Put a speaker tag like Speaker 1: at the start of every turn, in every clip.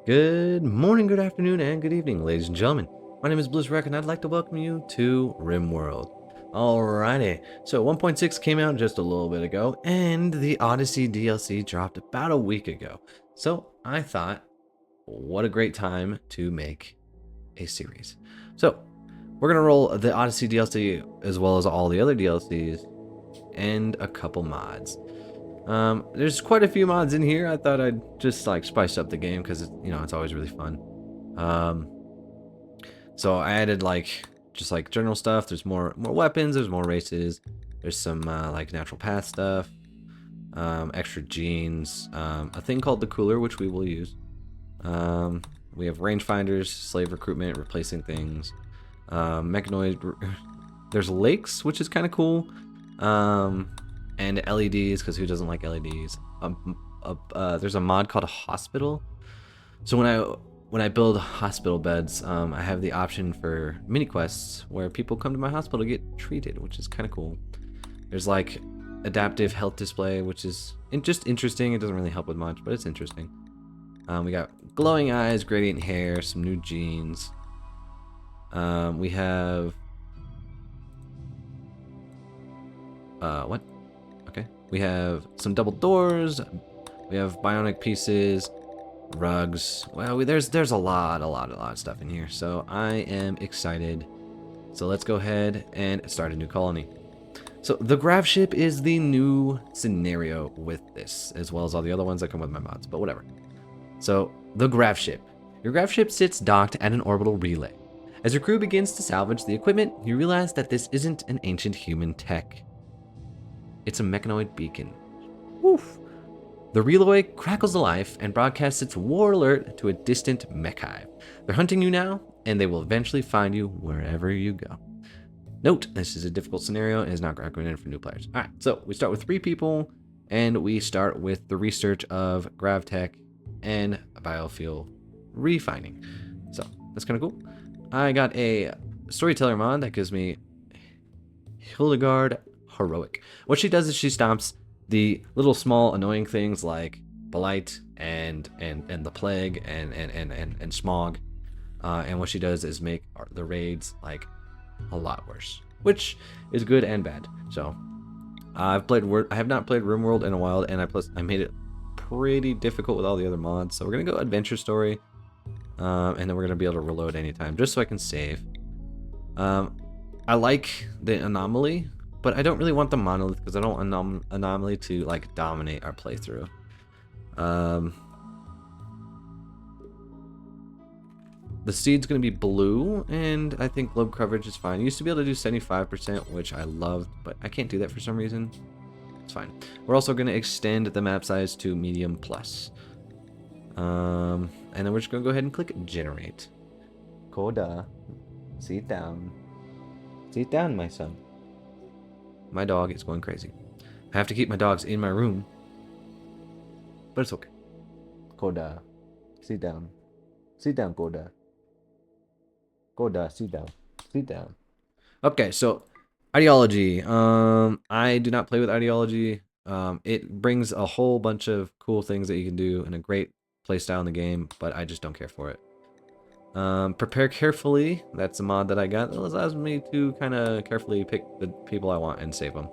Speaker 1: Good morning, good afternoon, and good evening, ladies and gentlemen. My name is BlissReq, and I'd like to welcome you to Rimworld. Alrighty, so 1.6 came out just a little bit ago, and the Odyssey DLC dropped about a week ago. So I thought, what a great time to make a series. So we're gonna roll the Odyssey DLC as well as all the other DLCs and a couple mods. There's quite a few mods in here. I thought I'd just like spice up the game because it's always really fun. Um, so I added just like general stuff. There's more weapons. There's more races. There's some like natural path stuff. Extra genes. A thing called the cooler, which we will use. We have rangefinders, slave recruitment, replacing things. Mechanoid. There's lakes, which is kind of cool. And LEDs, because who doesn't like LEDs? There's a mod called a hospital. So when I build hospital beds, I have the option for mini quests where people come to my hospital to get treated, which is kind of cool. There's like adaptive health display, which is just interesting. It doesn't really help with much, but it's interesting. We got glowing eyes, gradient hair, some new genes. We have what? Okay. We have some double doors. We have bionic pieces, rugs. Well, there's a lot of stuff in here. So I am excited. So let's go ahead and start a new colony. So the grav ship is the new scenario with this, as well as all the other ones that come with my mods, but whatever. So the grav ship. Your grav ship sits docked at an orbital relay. As your crew begins to salvage the equipment, you realize that this isn't an ancient human tech. It's a mechanoid beacon. Woof. The relay crackles to life and broadcasts its war alert to a distant mech hive. They're hunting you now, and they will eventually find you wherever you go. Note, this is a difficult scenario and is not recommended for new players. Alright, so we start with 3 people, and we start with the research of gravtech and biofuel refining. So, that's kind of cool. I got a storyteller mod that gives me Hildegard Heroic. What she does is she stomps the little small annoying things like blight and the plague and smog, and what she does is make the raids like a lot worse, which is good and bad. So I have not played Rimworld in a while, and I made it pretty difficult with all the other mods. So we're gonna go adventure story, and then we're gonna be able to reload anytime just so I can save. I like the anomaly, but I don't really want the monolith because I don't want anomaly to like dominate our playthrough. The seed's gonna be blue, and I think globe coverage is fine. I used to be able to do 75%, which I loved, but I can't do that for some reason. It's fine. We're also gonna extend the map size to medium plus. And then we're just gonna go ahead and click generate. Coda, sit down. Sit down, my son. My dog is going crazy. I have to keep my dogs in my room, but it's okay. Coda, sit down. Sit down, Coda. Coda, sit down. Sit down. Okay, so ideology. I do not play with ideology. It brings a whole bunch of cool things that you can do and a great playstyle in the game, but I just don't care for it. Prepare carefully. That's a mod that I got that allows me to kind of carefully pick the people I want and save them.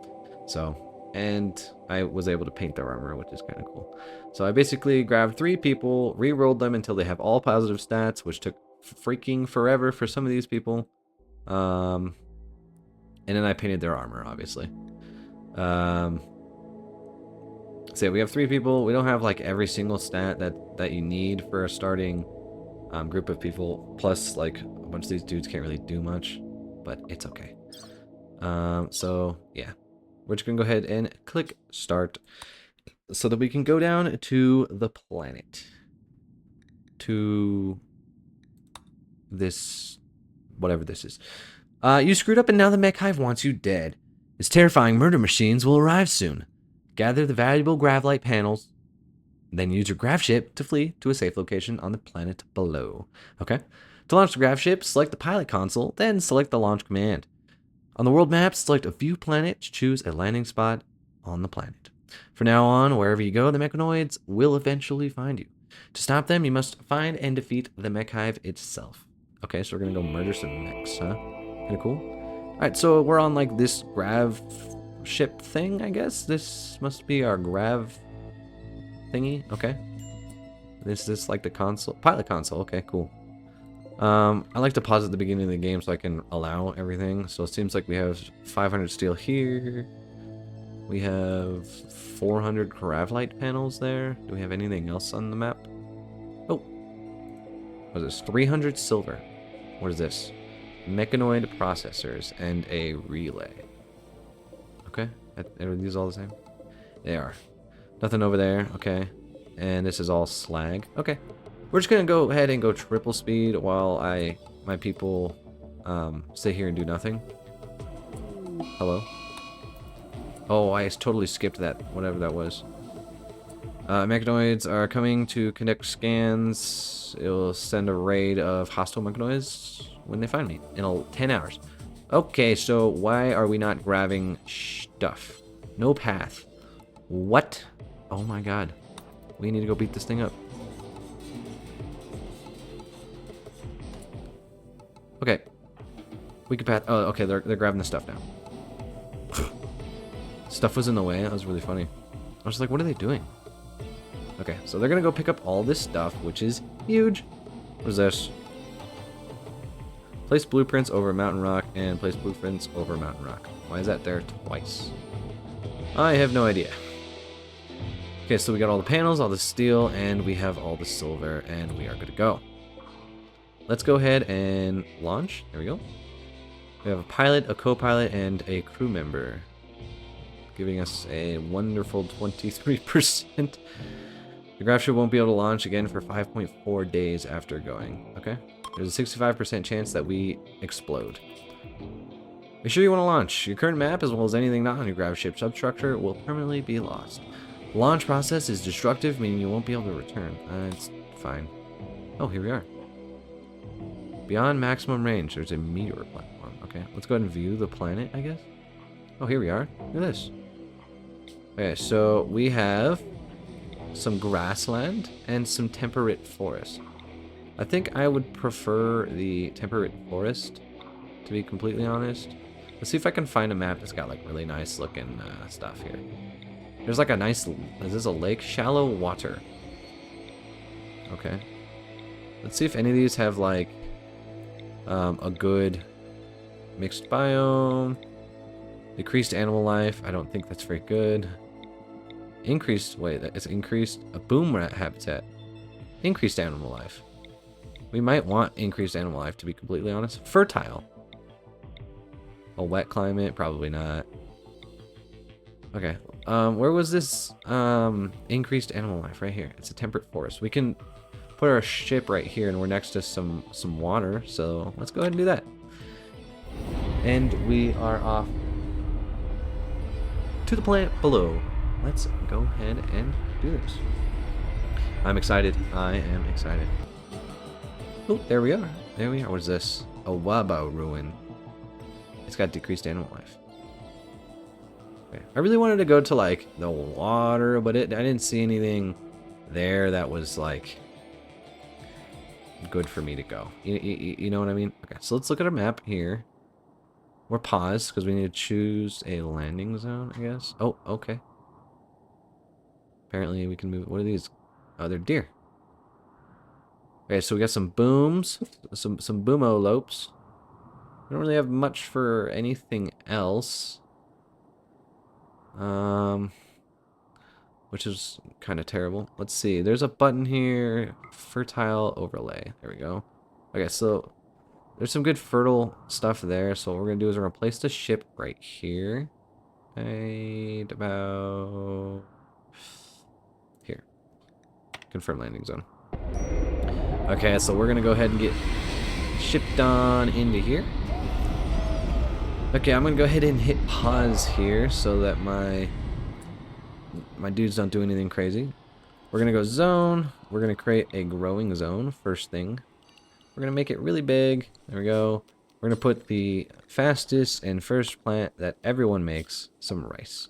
Speaker 1: So, and I was able to paint their armor, which is kind of cool. So I basically grabbed 3 people, re-rolled them until they have all positive stats, which took freaking forever for some of these people. And then I painted their armor, obviously. So we have 3 people. We don't have like every single stat that you need for a starting group of people. Plus, like a bunch of these dudes can't really do much, but it's okay. So yeah, we're just gonna go ahead and click start so that we can go down to the planet, to this, whatever this is. You screwed up and now the mech hive wants you dead. Its terrifying murder machines will arrive soon. Gather the valuable gravlight panels, then use your grav ship to flee to a safe location on the planet below. Okay? To launch the grav ship, select the pilot console, then select the launch command. On the world map, select a view planet to choose a landing spot on the planet. From now on, wherever you go, the mechanoids will eventually find you. To stop them, you must find and defeat the mech hive itself. Okay, so we're gonna go murder some mechs, huh? Kinda cool. Alright, so we're on like this grav ship thing, I guess. This must be our grav thingy. Okay. This is like the console, pilot console. Okay, cool. I like to pause at the beginning of the game so I can allow everything. So it seems like we have 500 steel here. We have 400 Caravlite panels there. Do we have anything else on the map? Oh, what is this? 300 silver. What is this? Mechanoid processors and a relay. Okay, are these all the same? They are. Nothing over there. Okay, and this is all slag. Okay. We're just gonna go ahead and go triple speed while my people stay here and do nothing. Hello? Oh, I totally skipped that, whatever that was. Mechanoids are coming to conduct scans. It'll send a raid of hostile mechanoids when they find me in 10 hours. Okay, so why are we not grabbing stuff? No path. What? Oh my god. We need to go beat this thing up. Okay. We can path. Oh, okay, they're grabbing the stuff now. Stuff was in the way. That was really funny. I was like, what are they doing? Okay, so they're gonna go pick up all this stuff, which is huge. What is this? Place blueprints over Mountain Rock and place blueprints over Mountain Rock. Why is that there twice? I have no idea. Okay, so we got all the panels, all the steel, and we have all the silver, and we are good to go. Let's go ahead and launch. There we go. We have a pilot, a co-pilot, and a crew member, giving us a wonderful 23%. The grav ship won't be able to launch again for 5.4 days after going. Okay. There's a 65% chance that we explode. Make sure you want to launch. Your current map, as well as anything not on your grav ship substructure, will permanently be lost. The launch process is destructive, meaning you won't be able to return. It's fine. Oh, here we are. Beyond maximum range, there's a meteor platform. Okay, let's go ahead and view the planet, I guess. Oh, here we are. Look at this. Okay, so we have some grassland and some temperate forest. I think I would prefer the temperate forest, to be completely honest. Let's see if I can find a map that's got like really nice looking stuff here. There's like a nice, is this a lake? Shallow water. Okay. Let's see if any of these have like a good mixed biome. Decreased animal life. I don't think that's very good. Increased, wait, it's increased a boom rat habitat. Increased animal life. We might want increased animal life, to be completely honest. Fertile. A wet climate, probably not. Okay, where was this increased animal life? Right here. It's a temperate forest. We can put our ship right here, and we're next to some water. So let's go ahead and do that. And we are off to the planet below. Let's go ahead and do this. I'm excited. I am excited. Oh, there we are. There we are. What is this? A Waba ruin. It's got decreased animal life. Okay. I really wanted to go to like the water, but I didn't see anything there that was like good for me to go. You know what I mean? Okay, so let's look at our map here. We're paused because we need to choose a landing zone, I guess. Oh, okay. Apparently we can move. What are these? Oh, they're deer. Okay, so we got some booms, some boomolopes. We don't really have much for anything else. Which is kind of terrible. Let's see. There's a button here. Fertile overlay. There we go. Okay, so there's some good fertile stuff there. So what we're gonna do is we're gonna place the ship right here. Right about here. Confirm landing zone. Okay, so we're gonna go ahead and get shipped on into here. Okay, I'm gonna go ahead and hit pause here so that my dudes don't do anything crazy. We're gonna go zone. We're gonna create a growing zone first thing. We're gonna make it really big. There we go. We're gonna put the fastest and first plant that everyone makes, some rice.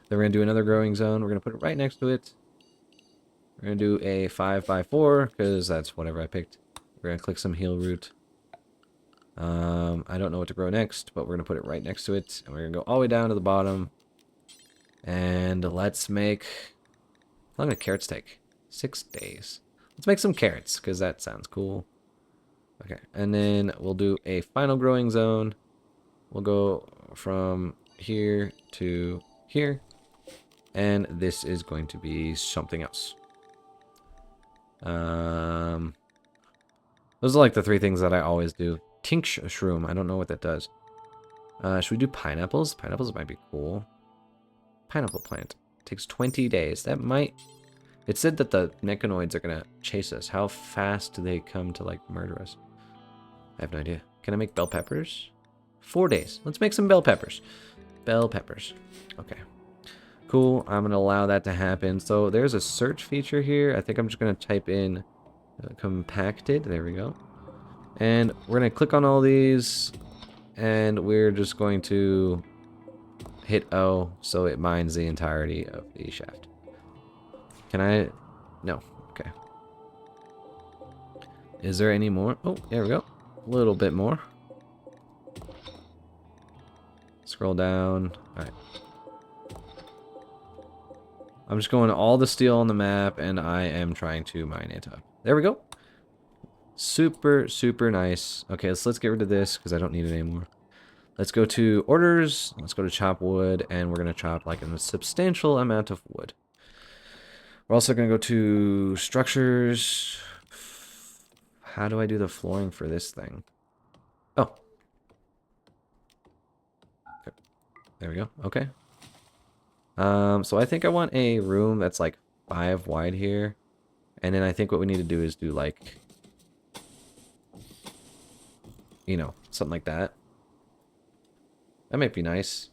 Speaker 1: Then we're gonna do another growing zone. We're gonna put it right next to it. We're going to do a 5x4 because that's whatever I picked. We're going to click some heal root. I don't know what to grow next, but we're going to put it right next to it. And we're going to go all the way down to the bottom. And let's make... How long do carrots take? 6 days. Let's make some carrots because that sounds cool. Okay, and then we'll do a final growing zone. We'll go from here to here. And this is going to be something else. Those are like the 3 things that I always do. Tincture shroom. I don't know what that does. Should we do pineapples? Pineapples might be cool. Pineapple plant. Takes 20 days. That might... It said that the mechanoids are going to chase us. How fast do they come to, like, murder us? I have no idea. Can I make bell peppers? 4 days. Let's make some bell peppers. Bell peppers. Okay. Cool. I'm going to allow that to happen. So there's a search feature here. I think I'm just going to type in compacted. There we go. And we're going to click on all these. And we're just going to hit O so it mines the entirety of the shaft. Can I? No. Okay. Is there any more? Oh, there we go. A little bit more. Scroll down. All right. I'm just going to all the steel on the map, and I am trying to mine it up. There we go. Super, super nice. Okay, let's get rid of this because I don't need it anymore. Let's go to orders. Let's go to chop wood, and we're going to chop like a substantial amount of wood. We're also going to go to structures. How do I do the flooring for this thing? Oh. Okay. There we go. Okay. So I think I want a room that's like 5 wide here. And then I think what we need to do is do like, you know, something like that. That might be nice.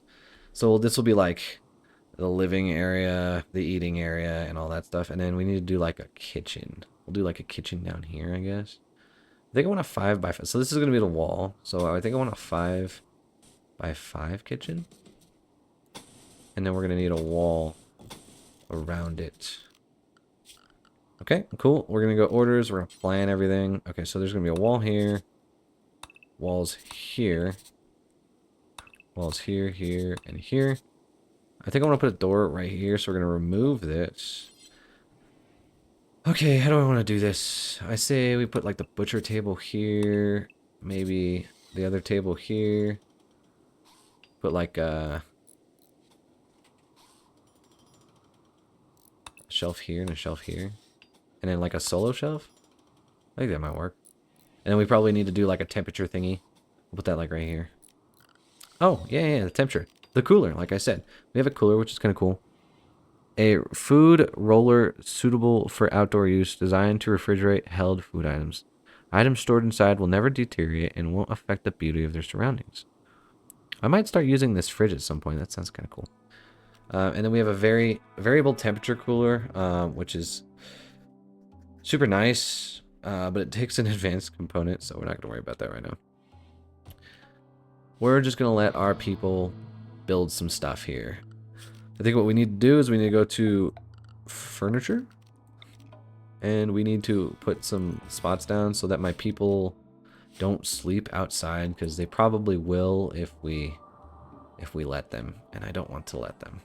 Speaker 1: So this will be like the living area, the eating area, and all that stuff. And then we need to do like a kitchen. We'll do like a kitchen down here, I guess. I think I want a 5x5. So this is going to be the wall. So I think I want a 5x5 kitchen. And then we're going to need a wall around it. Okay, cool. We're going to go orders. We're going to plan everything. Okay, so there's going to be a wall here. Walls here. Walls here, here, and here. I think I want to put a door right here, so we're going to remove this. Okay, how do I want to do this? I say we put like the butcher table here. Maybe the other table here. Put like a shelf here and a shelf here. And then like a solo shelf. I think that might work. And then we probably need to do like a temperature thingy. We'll put that like right here. Oh, yeah, the temperature. The cooler, like I said. We have a cooler, which is kind of cool. A food roller suitable for outdoor use, designed to refrigerate held food items. Items stored inside will never deteriorate and won't affect the beauty of their surroundings. I might start using this fridge at some point. That sounds kind of cool. And then we have a variable temperature cooler, which is super nice, but it takes an advanced component, so we're not going to worry about that right now. We're just going to let our people build some stuff here. I think what we need to do is we need to go to furniture. And we need to put some spots down so that my people don't sleep outside, because they probably will if we let them. And I don't want to let them.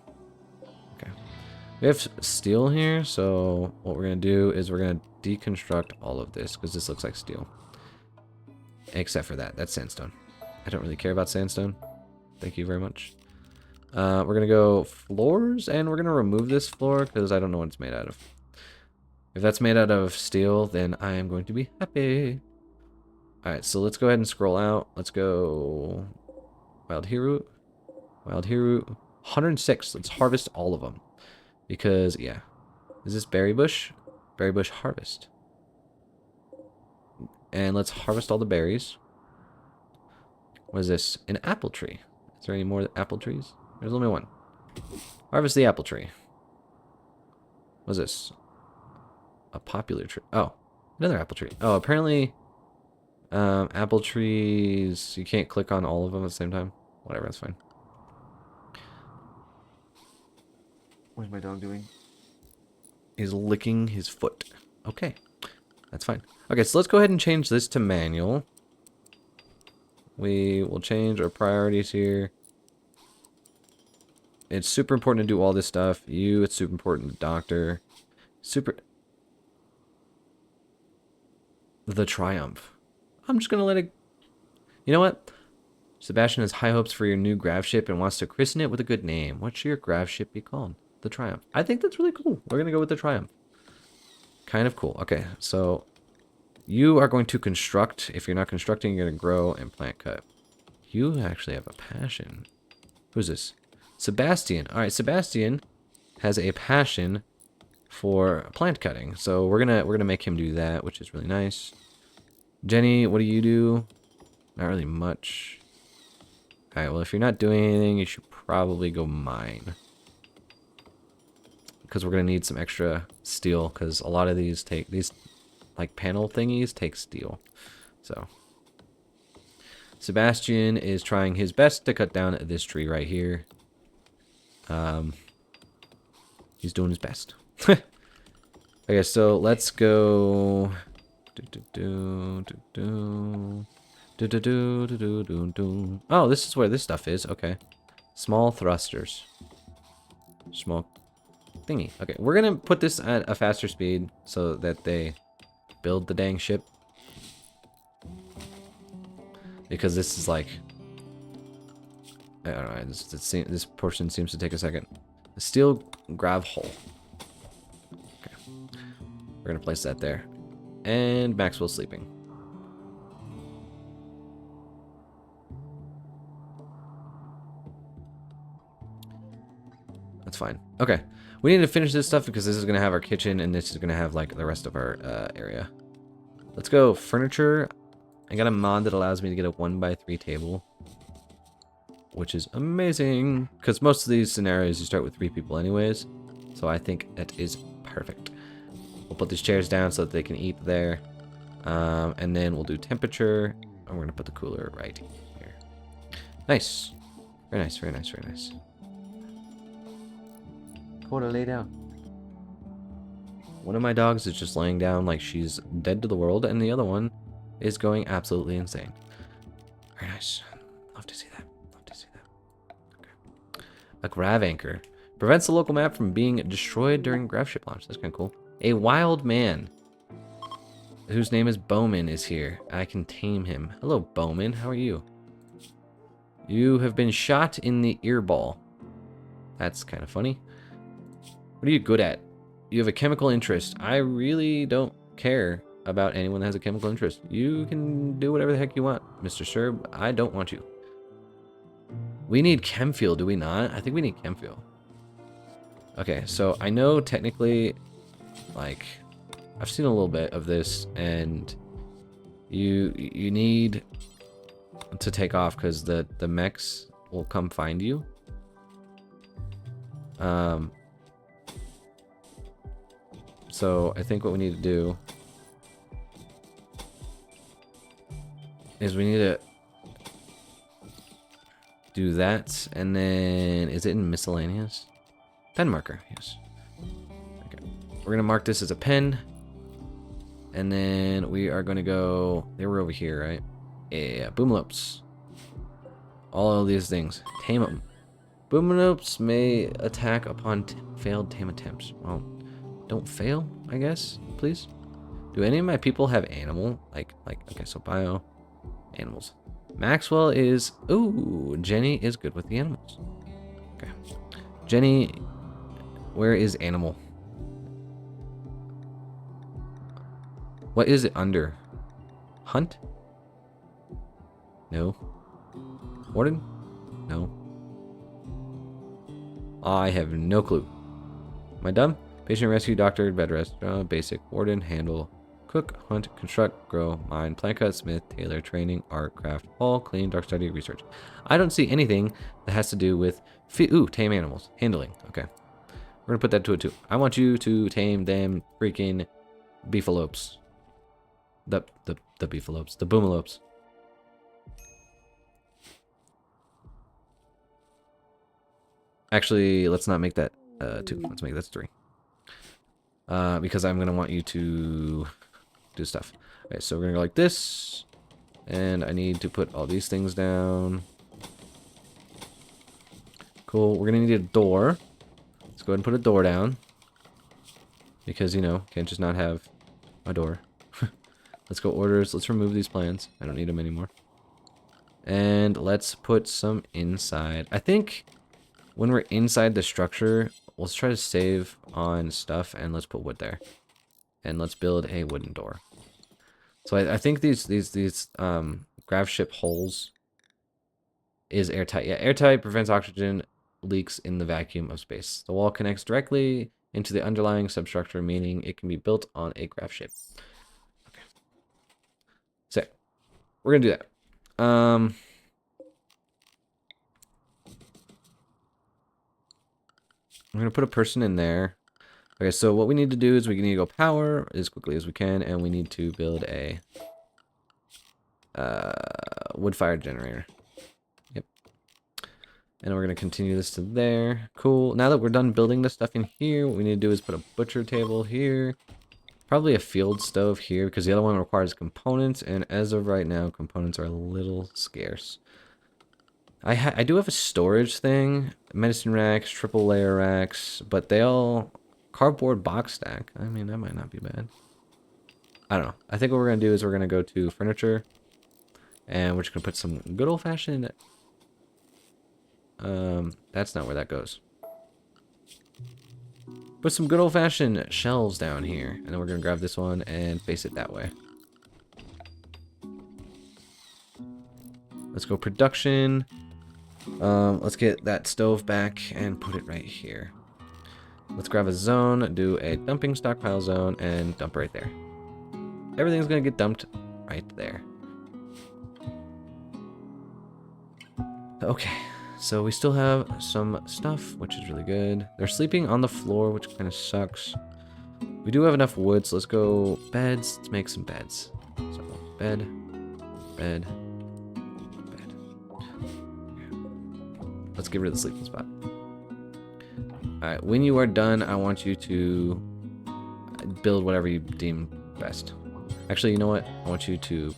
Speaker 1: Okay. We have steel here, so what we're going to do is we're going to deconstruct all of this, because this looks like steel. Except for that. That's sandstone. I don't really care about sandstone. Thank you very much. We're going to go floors, and we're going to remove this floor because I don't know what it's made out of. If that's made out of steel, then I am going to be happy. Alright, so let's go ahead and scroll out. Let's go Wild Hero. Wild Hero. 106. Let's harvest all of them. Because, yeah. Is this berry bush? Berry bush harvest. And let's harvest all the berries. What is this? An apple tree. Is there any more apple trees? There's only one. Harvest the apple tree. What is this? A popular tree. Oh, another apple tree. Oh, apparently apple trees, you can't click on all of them at the same time. Whatever, that's fine. What is my dog doing? He's licking his foot. Okay, that's fine. Okay, so let's go ahead and change this to manual. We will change our priorities here. It's super important to do all this stuff. It's super important, doctor. The Triumph. I'm just gonna let it... You know what? Sebastian has high hopes for your new grav ship and wants to christen it with a good name. What should your grav ship be called? The Triumph. I think that's really cool. We're gonna go with the Triumph. Kind of cool. Okay, so you are going to construct. If you're not constructing, you're gonna grow and plant cut. You actually have a passion. Who's this? Sebastian. All right, Sebastian has a passion for plant cutting, so we're gonna make him do that, which is really nice. Jenny, what do you do? Not really much. All right, well, if you're not doing anything, you should probably go mine, because we're gonna need some extra steel, because a lot of these like panel thingies take steel. So Sebastian is trying his best to cut down this tree right here. He's doing his best. Okay, so let's go. Oh, this is where this stuff is. Okay, small thrusters. Small thingy. Okay, we're gonna put this at a faster speed so that they build the dang ship. Because this is like, I don't know, this portion seems to take a second. A steel grav hull. Okay, we're gonna place that there, and Maxwell's sleeping. That's fine. Okay, we need to finish this stuff because this is gonna have our kitchen, and this is gonna have like the rest of our area. Let's go furniture. I got a mod that allows me to get a 1x3 table, which is amazing, because most of these scenarios you start with 3 people anyways, so I think that is perfect. We'll put these chairs down so that they can eat there, and then we'll do temperature, and we're going to put the cooler right here. Nice. Very nice, very nice, very nice. Coda, lay down. One of my dogs is just laying down like she's dead to the world, and the other one is going absolutely insane. Very nice. Love to see that. Love to see that. Okay. A grav anchor. Prevents the local map from being destroyed during grav ship launch. That's kind of cool. A wild man whose name is Bowman is here. I can tame him. Hello, Bowman. How are you? You have been shot in the earball. That's kind of funny. What are you good at? You have a chemical interest. I really don't care about anyone that has a chemical interest. You can do whatever the heck you want, Mr. Serb. I don't want you. We need chem fuel, do we not? I think we need chem fuel. Okay, so I know technically, like, I've seen a little bit of this, and you need to take off because the mechs will come find you. So I think what we need to do is we need to do that, and then is it in miscellaneous? Pen marker, yes. Okay, we're gonna mark this as a pen, and then we are gonna go. They were over here, right? Yeah, boomlopes. All of these things, tame them. Boomlopes may attack upon failed tame attempts. Well, don't fail, I guess, please. Do any of my people have animal? Like, okay, so bio, animals. Maxwell is, ooh, Jenny is good with the animals. Okay. Jenny, where is animal? What is it under? Hunt? No. Warden? No. I have no clue. Am I dumb? Patient rescue, doctor, bed rest, basic, warden, handle, cook, hunt, construct, grow, mine, plant cut, smith, tailor, training, art, craft, haul, clean, dark study, research. I don't see anything that has to do with tame animals, handling. Okay, we're gonna put that to a 2. I want you to tame them freaking beefalopes. The beefalopes, the boomalopes. Actually, let's not make that 2. Let's make that 3. because I'm gonna want you to do stuff. Okay, so we're gonna go like this, and I need to put all these things down. Cool. We're gonna need a door. Let's go ahead and put a door down because you know can't just not have a door. Let's go orders. Let's remove these plans. I don't need them anymore. And let's put some inside. I think when we're inside the structure, let's try to save on stuff and let's put wood there. And let's build a wooden door. So I think these grav ship holes is airtight. Yeah, airtight prevents oxygen leaks in the vacuum of space. The wall connects directly into the underlying substructure, meaning it can be built on a grav ship. Okay. So we're gonna do that. I'm gonna put a person in there. Okay, so what we need to do is we need to go power as quickly as we can, and we need to build a wood-fired generator. Yep. And we're gonna continue this to there. Cool. Now that we're done building the stuff in here, what we need to do is put a butcher table here. Probably a field stove here, because the other one requires components, and as of right now, components are a little scarce. I do have a storage thing, medicine racks, triple layer racks, but they all cardboard box stack. I mean, that might not be bad. I don't know. I think what we're gonna do is we're gonna go to furniture, and we're just gonna put some good old fashioned. That's not where that goes. Put some good old fashioned shelves down here, and then we're gonna grab this one and face it that way. Let's go production. Let's get that stove back and put it right here. Let's grab a zone, do a dumping stockpile zone, and dump right there. Everything's gonna get dumped right there. Okay, so we still have some stuff, which is really good. They're sleeping on the floor, which kind of sucks. We do have enough wood, so let's go beds. Let's make some beds. So bed, bed. Let's get rid of the sleeping spot. Alright, when you are done, I want you to build whatever you deem best. Actually, you know what? I want you to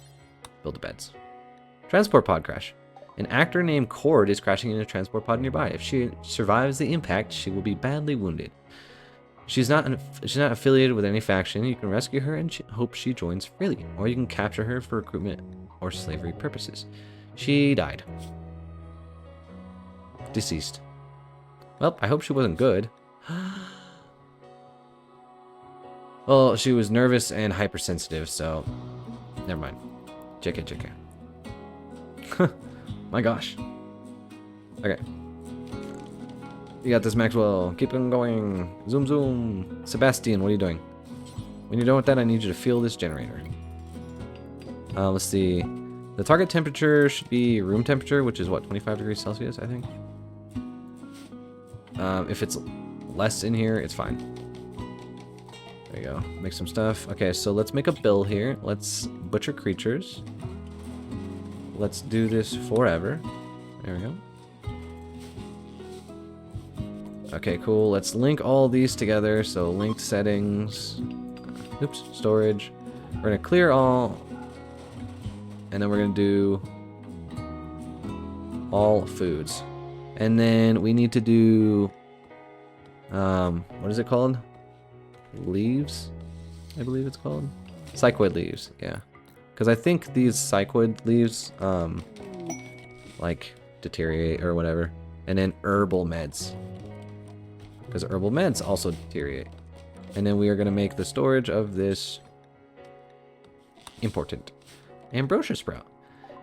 Speaker 1: build the beds. Transport pod crash. An actor named Cord is crashing in a transport pod nearby. If she survives the impact, she will be badly wounded. She's not affiliated with any faction. You can rescue her and hope she joins freely, or you can capture her for recruitment or slavery purposes. She died. Deceased. Well, I hope she wasn't good. Well, she was nervous and hypersensitive, so never mind. JK. My gosh. Okay. You got this, Maxwell. Keep on going. Zoom, zoom. Sebastian, what are you doing? When you're done with that, I need you to fuel this generator. Let's see. The target temperature should be room temperature, which is what, 25 degrees Celsius, I think? If it's less in here, it's fine. There you go. Make some stuff. Okay, so let's make a bill here. Let's butcher creatures. Let's do this forever. There we go. Okay, cool. Let's link all these together. So linked settings. Oops, storage. We're gonna clear all. And then we're gonna do all foods. And then we need to do, what is it called? Leaves, I believe it's called. Psychoid leaves, yeah. Because I think these psychoid leaves, like, deteriorate or whatever. And then herbal meds. Because herbal meds also deteriorate. And then we are going to make the storage of this important. Ambrosia sprout.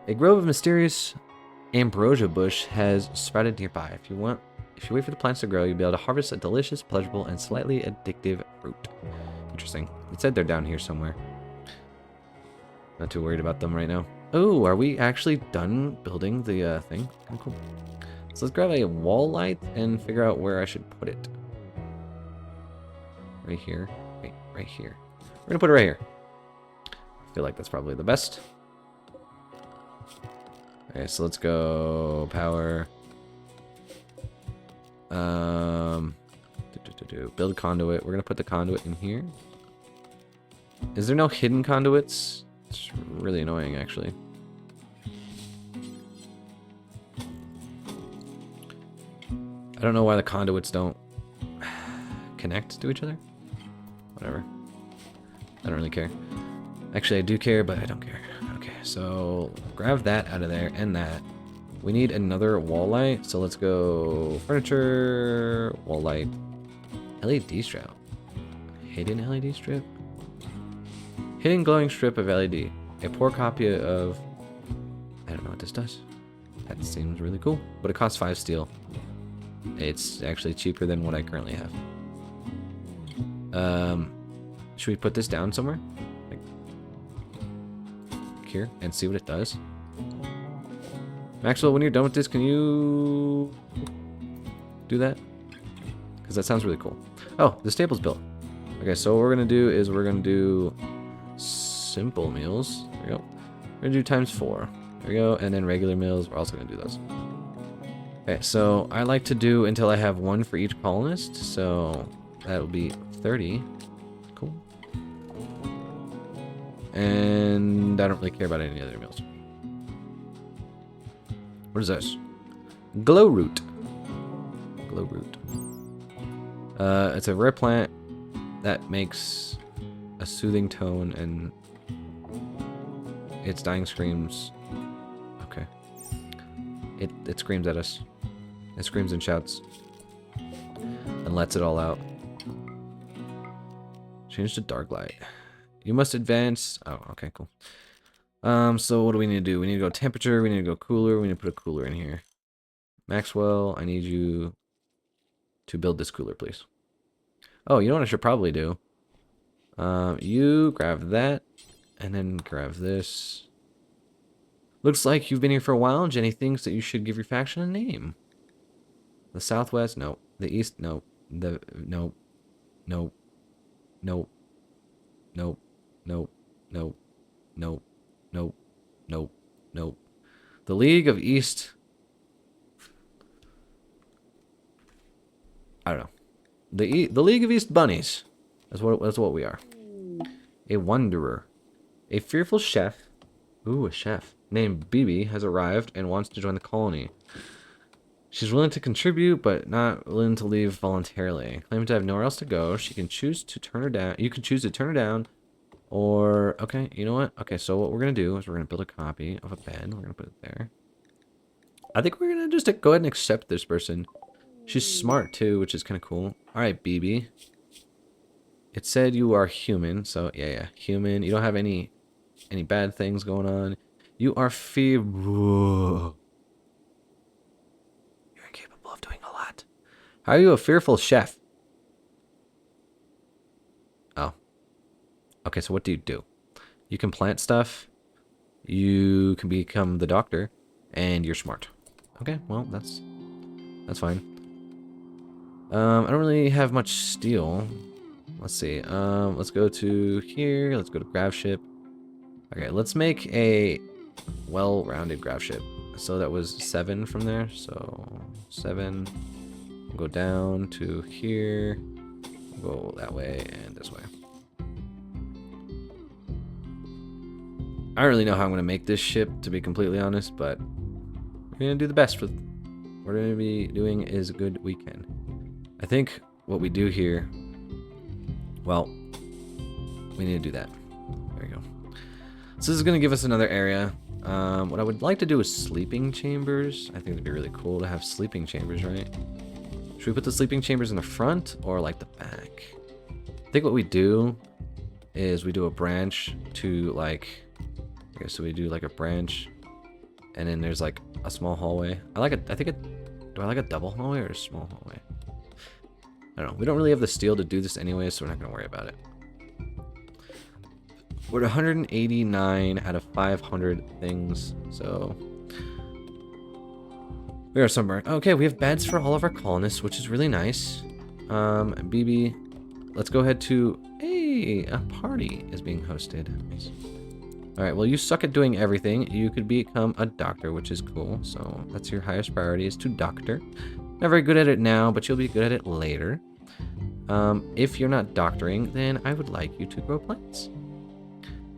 Speaker 1: A grove of mysterious ambrosia bush has sprouted nearby. If you wait for the plants to grow, you'll be able to harvest a delicious, pleasurable, and slightly addictive fruit. Interesting. It said they're down here somewhere. Not too worried about them right now. Oh, are we actually done building the thing? Kind of cool. So let's grab a wall light and figure out where I should put it. Right here. Wait, right here. We're gonna put it right here. I feel like that's probably the best. Okay, so let's go power. Build conduit. We're gonna put the conduit in here. Is there no hidden conduits? It's really annoying, actually. I don't know why the conduits don't connect to each other. Whatever. I don't really care. Actually, I do care, but I don't care. Okay, so grab that out of there and that. We need another wall light, so let's go furniture, wall light, LED strip. Hidden LED strip? Hidden glowing strip of LED. A poor copy of... I don't know what this does. That seems really cool, but it costs 5 steel. It's actually cheaper than what I currently have. Should we put this down somewhere? Like here, and see what it does? Maxwell, when you're done with this, can you do that? Because that sounds really cool. Oh, the stable's built. Okay, so what we're going to do is we're going to do simple meals. There we go. We're going to do times 4. There we go. And then regular meals, we're also going to do those. Okay, so I like to do until I have 1 for each colonist. So that will be 30. Cool. And I don't really care about any other meals. What is this? Glow root. Glow root. It's a rare plant that makes a soothing tone and its dying screams. Okay. It screams at us. It screams and shouts. And lets it all out. Change to dark light. You must advance. Oh, okay, cool. So what do we need to do? We need to go temperature, we need to go cooler, we need to put a cooler in here. Maxwell, I need you to build this cooler, please. Oh, you know what I should probably do? You grab that, and then grab this. Looks like you've been here for a while, and Jenny thinks that you should give your faction a name. The Southwest? No. The East? No. The... No. No. No. No. No. No. No. Nope. Nope. Nope. The League of East... I don't know. The League of East Bunnies. That's what we are. A wanderer. A fearful chef. Ooh, a chef. Named Bibi has arrived and wants to join the colony. She's willing to contribute, but not willing to leave voluntarily. Claiming to have nowhere else to go, she can choose to turn her down. You can choose to turn her down. Or, okay, you know what? Okay, so what we're going to do is we're going to build a copy of a bed. We're going to put it there. I think we're going to just go ahead and accept this person. She's smart, too, which is kind of cool. All right, BB. It said you are human, so yeah, human. You don't have any bad things going on. You are You're incapable of doing a lot. How are you a fearful chef? Oh. Okay, so what do? You can plant stuff, you can become the doctor, and you're smart. Okay, well, that's fine. I don't really have much steel. Let's see. Let's go to here. Let's go to grav ship. Okay, let's make a well-rounded grav ship. So that was 7 from there. So 7. Go down to here. Go that way and this way. I don't really know how I'm going to make this ship, to be completely honest, but we're going to do the best with what we're going to be doing is a good weekend. I think what we do here, well, we need to do that. There we go. So this is going to give us another area. What I would like to do is sleeping chambers. I think it'd be really cool to have sleeping chambers, right? Should we put the sleeping chambers in the front or like the back? I think what we do is we do a branch to like... Okay, so we do like a branch, and then there's like a small hallway. Do I like a double hallway or a small hallway? I don't know. We don't really have the steel to do this anyway, so we're not going to worry about it. We're at 189 out of 500 things, so... We are somewhere. Okay, we have beds for all of our colonists, which is really nice. BB, let's go ahead to... Hey, a party is being hosted. Nice. Alright, well, you suck at doing everything. You could become a doctor, which is cool. So that's your highest priority, is to doctor. Not very good at it now, but you'll be good at it later. If you're not doctoring, then I would like you to grow plants.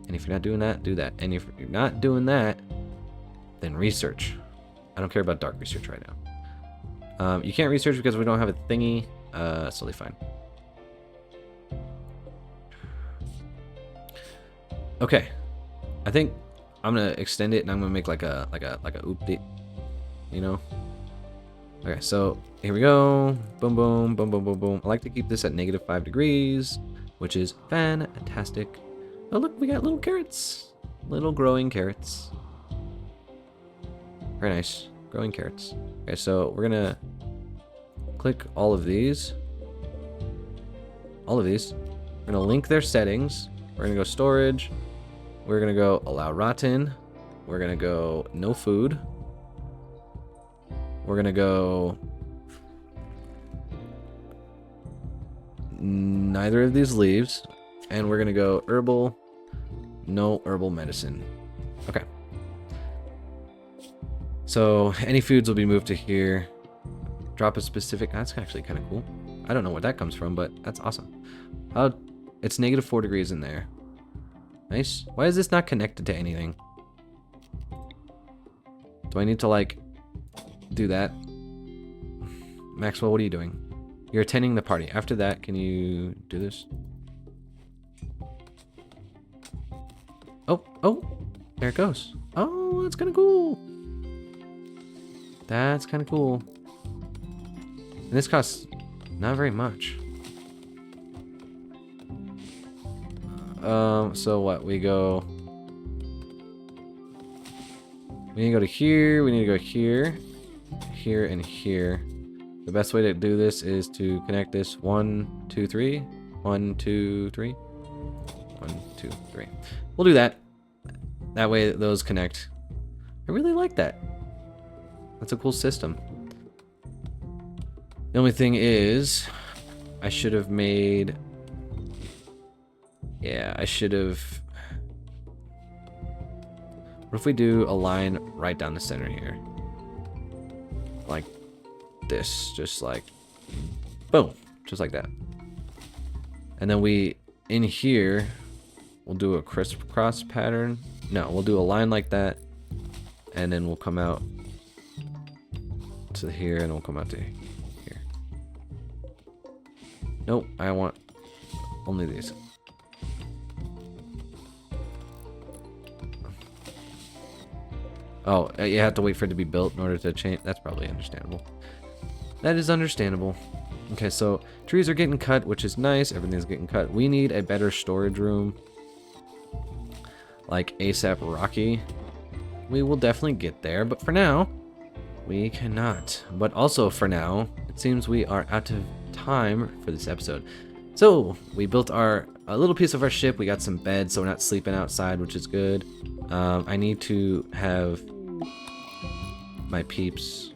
Speaker 1: And if you're not doing that, do that. And if you're not doing that, then research. I don't care about dark research right now. You can't research because we don't have a thingy. It's totally fine. Okay, I think I'm gonna extend it and I'm gonna make like a oopty, you know. Okay, so here we go. Boom, boom, boom, boom, boom, boom. I like to keep this at -5 degrees, which is fantastic. Oh look, we got little carrots, little growing carrots. Very nice, growing carrots. Okay, so we're gonna click all of these. All of these. We're gonna link their settings. We're gonna go storage. We're gonna go allow rotten. We're gonna go no food. We're gonna go neither of these leaves. And we're gonna go herbal, no herbal medicine. Okay. So any foods will be moved to here. Drop a specific, that's actually kind of cool. I don't know where that comes from, but that's awesome. It's -4 degrees in there. Nice. Why is this not connected to anything? Do I need to, like, do that? Maxwell, what are you doing? You're attending the party. After that, can you do this? Oh, there it goes. Oh, that's kind of cool. That's kind of cool. And this costs not very much. So what? We need to go to here, we need to go here, here, and here. The best way to do this is to connect this 1, 2, 3. 1, 2, 3. 1, 2, 3. We'll do that. That way those connect. I really like that. That's a cool system. The only thing is, I should have made... Yeah, I should have... What if we do a line right down the center here? Like this, just like... Boom! Just like that. And then we, in here, we'll do a crisscross pattern. No, we'll do a line like that. And then we'll come out to here, and we'll come out to here. Nope, I want only these. Oh, you have to wait for it to be built in order to change. That's probably understandable. That is understandable. Okay, so trees are getting cut, which is nice. Everything's getting cut. We need a better storage room. Like ASAP Rocky. We will definitely get there, but for now, we cannot. But also for now, it seems we are out of time for this episode. So we built a little piece of our ship. We got some beds, so we're not sleeping outside, which is good. I need to have my peeps.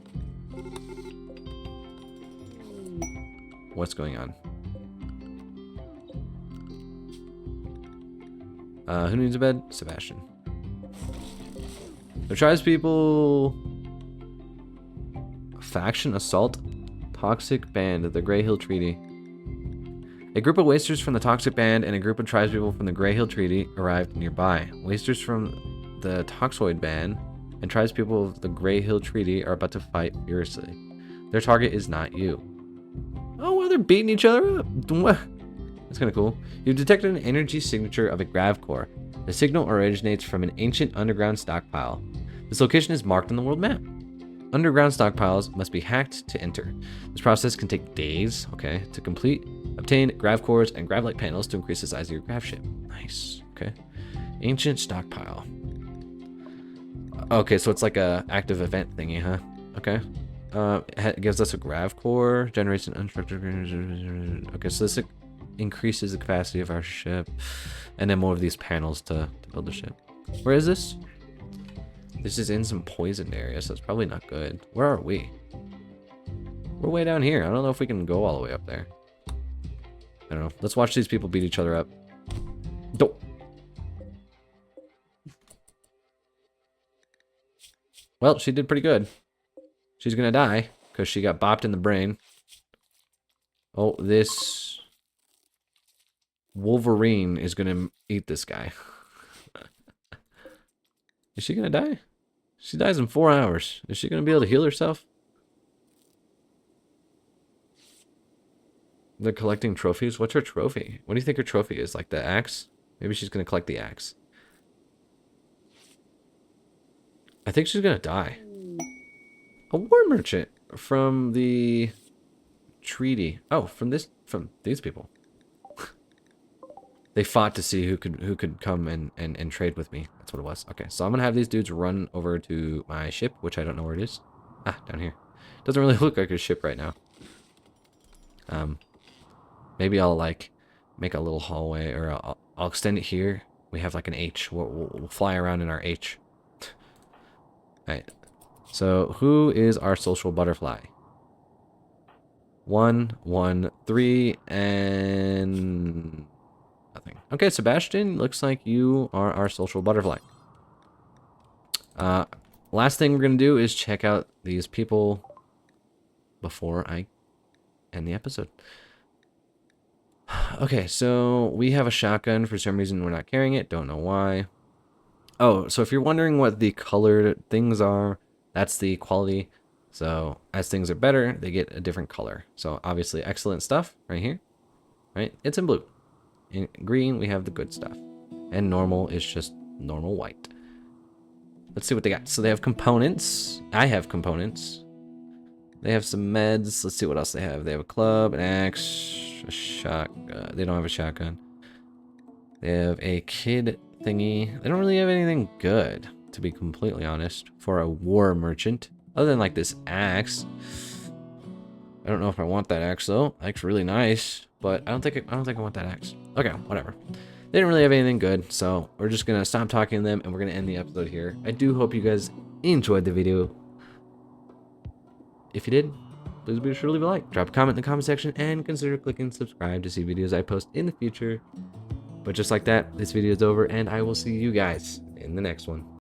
Speaker 1: What's going on? Who needs a bed? Sebastian. The tribespeople faction assault toxic band of the Grey Hill Treaty. A group of wasters from the Toxic Band and a group of tribespeople from the Grey Hill Treaty arrived nearby. Wasters from the Toxoid Band and tribespeople of the Grey Hill Treaty are about to fight furiously. Their target is not you. Oh, well, they're beating each other up. That's kind of cool. You've detected an energy signature of a grav core. The signal originates from an ancient underground stockpile. This location is marked on the world map. Underground stockpiles must be hacked to enter. This process can take days, okay, to complete. Obtain grav cores and grav-like panels to increase the size of your grav ship. Nice, okay. Ancient stockpile. Okay, so it's like a active event thingy, huh? Okay. It gives us a grav core, generates an unstructured... Okay, so this increases the capacity of our ship. And then more of these panels to build the ship. Where is this? This is in some poisoned area, so it's probably not good. Where are we? We're way down here. I don't know if we can go all the way up there. I don't know. Let's watch these people beat each other up. Do Well, she did pretty good. She's gonna die because she got bopped in the brain. Oh, this Wolverine is gonna eat this guy. Is she gonna die? She dies in 4 hours. Is she gonna be able to heal herself? They're collecting trophies. What's her trophy? What do you think her trophy is? Like the axe? Maybe she's gonna collect the axe. I think she's gonna die. A war merchant from the treaty. Oh, from these people. They fought to see who could come and trade with me. That's what it was. Okay, so I'm gonna have these dudes run over to my ship, which I don't know where it is. Ah, down here. Doesn't really look like a ship right now. Maybe I'll like make a little hallway, or I'll extend it here. We have like an H. We'll fly around in our H. Alright. So who is our social butterfly? 1, 1, 3, and nothing. Okay, Sebastian, looks like you are our social butterfly. Last thing we're gonna do is check out these people before I end the episode. Okay, so we have a shotgun. For some reason, we're not carrying it. Don't know why. Oh, so if you're wondering what the colored things are, that's the quality. So as things are better, they get a different color. So obviously excellent stuff right here, right? It's in blue. In green, we have the good stuff. And normal is just normal white. Let's see what they got. So they have components. I have components. They have some meds. Let's see what else they have. They have a club, an axe, a shotgun. They don't have a shotgun. They have a kid thingy. They don't really have anything good, to be completely honest, for a war merchant. Other than like this axe. I don't know if I want that axe though. Axe really nice, but I don't think I want that axe. Okay, whatever. They didn't really have anything good, so we're just gonna stop talking to them and we're gonna end the episode here. I do hope you guys enjoyed the video. If you did, please be sure to leave a like, drop a comment in the comment section, and consider clicking subscribe to see videos I post in the future. But just like that, this video is over, and I will see you guys in the next one.